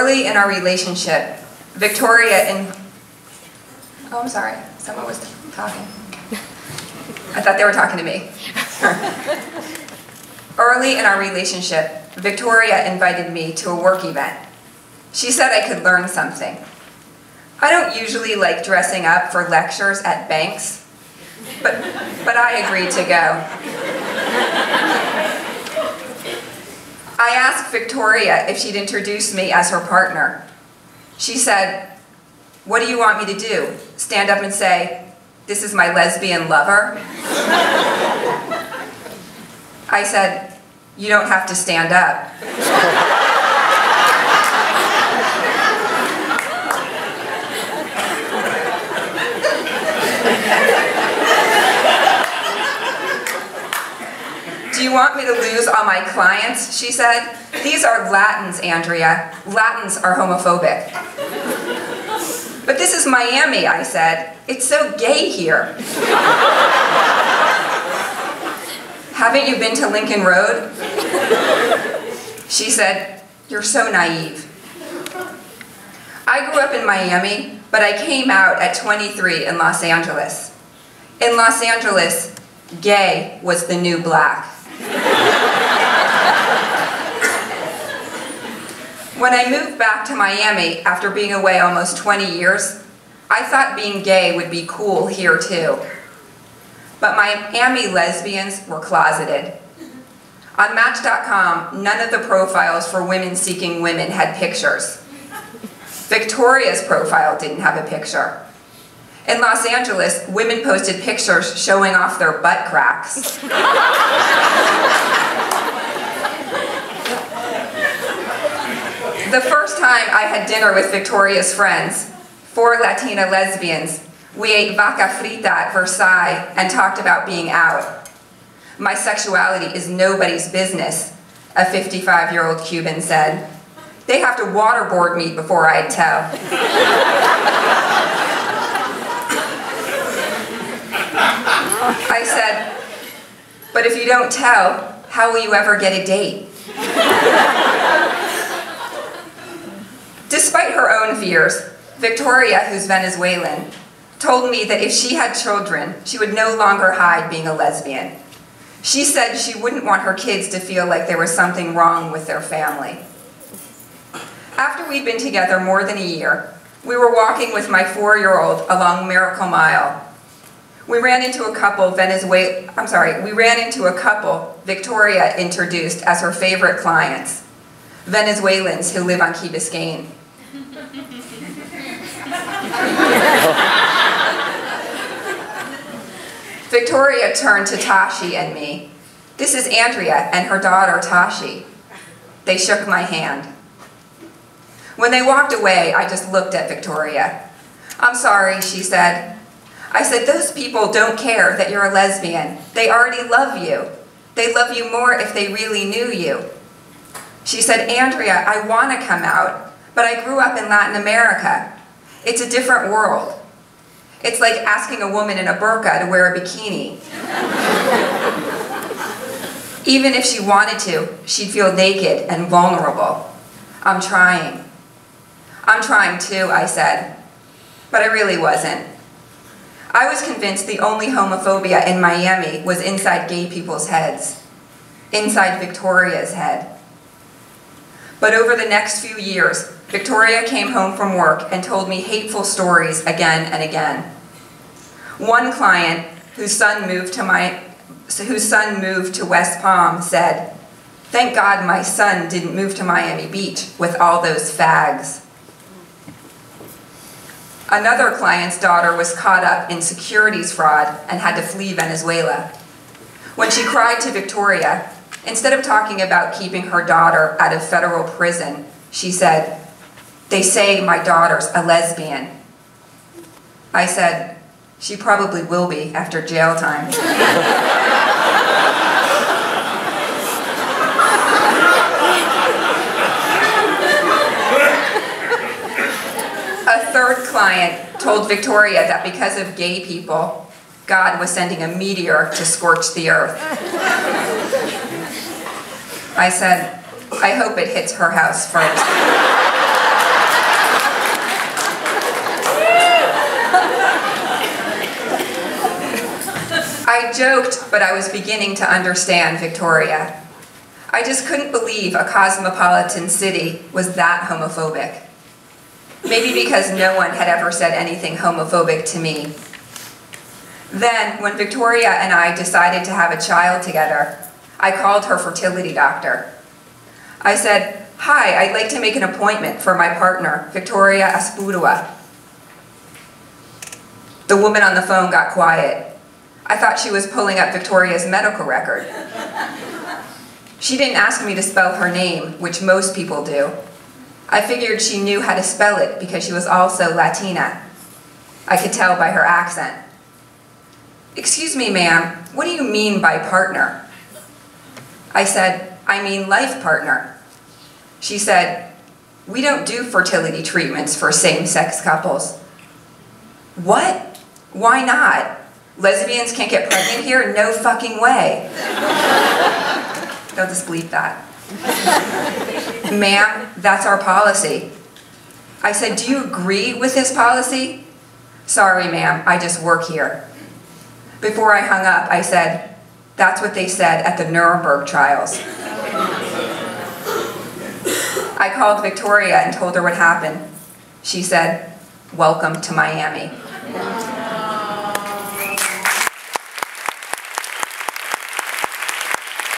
Early in our relationship, Victoria and... Oh, I'm sorry. Someone was talking. I thought they were talking to me. Early in our relationship, Victoria invited me to a work event. She said I could learn something. I don't usually like dressing up for lectures at banks, but I agreed to go. I asked Victoria if she'd introduce me as her partner. She said, "What do you want me to do? Stand up and say, 'This is my lesbian lover'?" I said, "You don't have to stand up." "Do you want me to lose all my clients?" she said. "These are Latins, Andrea. Latins are homophobic." "But this is Miami," I said. "It's so gay here." "Haven't you been to Lincoln Road?" She said, "You're so naive." I grew up in Miami, but I came out at 23 in Los Angeles. In Los Angeles, gay was the new black. When I moved back to Miami after being away almost 20 years, I thought being gay would be cool here too. But Miami lesbians were closeted. On Match.com, none of the profiles for women seeking women had pictures. Victoria's profile didn't have a picture. In Los Angeles, women posted pictures showing off their butt cracks. The first time I had dinner with Victoria's friends, 4 Latina lesbians, we ate vaca frita at Versailles and talked about being out. "My sexuality is nobody's business," a 55-year-old Cuban said. "They have to waterboard me before I'd tell." I said, "But if you don't tell, how will you ever get a date?" Despite her own fears, Victoria, who's Venezuelan, told me that if she had children, she would no longer hide being a lesbian. She said she wouldn't want her kids to feel like there was something wrong with their family. After we'd been together more than a year, we were walking with my 4-year-old along Miracle Mile. We ran into a couple Victoria introduced as her favorite clients, Venezuelans who live on Key Biscayne. Victoria turned to Tashi and me. "This is Andrea and her daughter, Tashi." They shook my hand. When they walked away, I just looked at Victoria. "I'm sorry," she said. I said, "Those people don't care that you're a lesbian. They already love you. They love you more if they really knew you." She said, "Andrea, I want to come out, but I grew up in Latin America. It's a different world. It's like asking a woman in a burqa to wear a bikini. Even if she wanted to, she'd feel naked and vulnerable. I'm trying." "I'm trying too," I said, but I really wasn't. I was convinced the only homophobia in Miami was inside gay people's heads, inside Victoria's head. But over the next few years, Victoria came home from work and told me hateful stories again and again. One client, whose son moved to West Palm, said, "Thank God my son didn't move to Miami Beach with all those fags." Another client's daughter was caught up in securities fraud and had to flee Venezuela. When she cried to Victoria, instead of talking about keeping her daughter out of federal prison, she said, "They say my daughter's a lesbian." I said, "She probably will be after jail time." A third client told Victoria that because of gay people, God was sending a meteor to scorch the earth. I said, "I hope it hits her house first." joked, but I was beginning to understand Victoria. I just couldn't believe a cosmopolitan city was that homophobic. Maybe because no one had ever said anything homophobic to me. Then, when Victoria and I decided to have a child together, I called her fertility doctor. I said, "Hi, I'd like to make an appointment for my partner, Andrea Askowitz." The woman on the phone got quiet. I thought she was pulling up Victoria's medical record. She didn't ask me to spell her name, which most people do. I figured she knew how to spell it because she was also Latina. I could tell by her accent. "Excuse me, ma'am, what do you mean by partner?" I said, "I mean life partner." She said, "We don't do fertility treatments for same-sex couples." "What? Why not? Lesbians can't get pregnant here? No fucking way." They'll just bleep that. "Ma'am, that's our policy." I said, "Do you agree with this policy?" "Sorry, ma'am, I just work here." Before I hung up, I said, "That's what they said at the Nuremberg trials." I called Victoria and told her what happened. She said, "Welcome to Miami."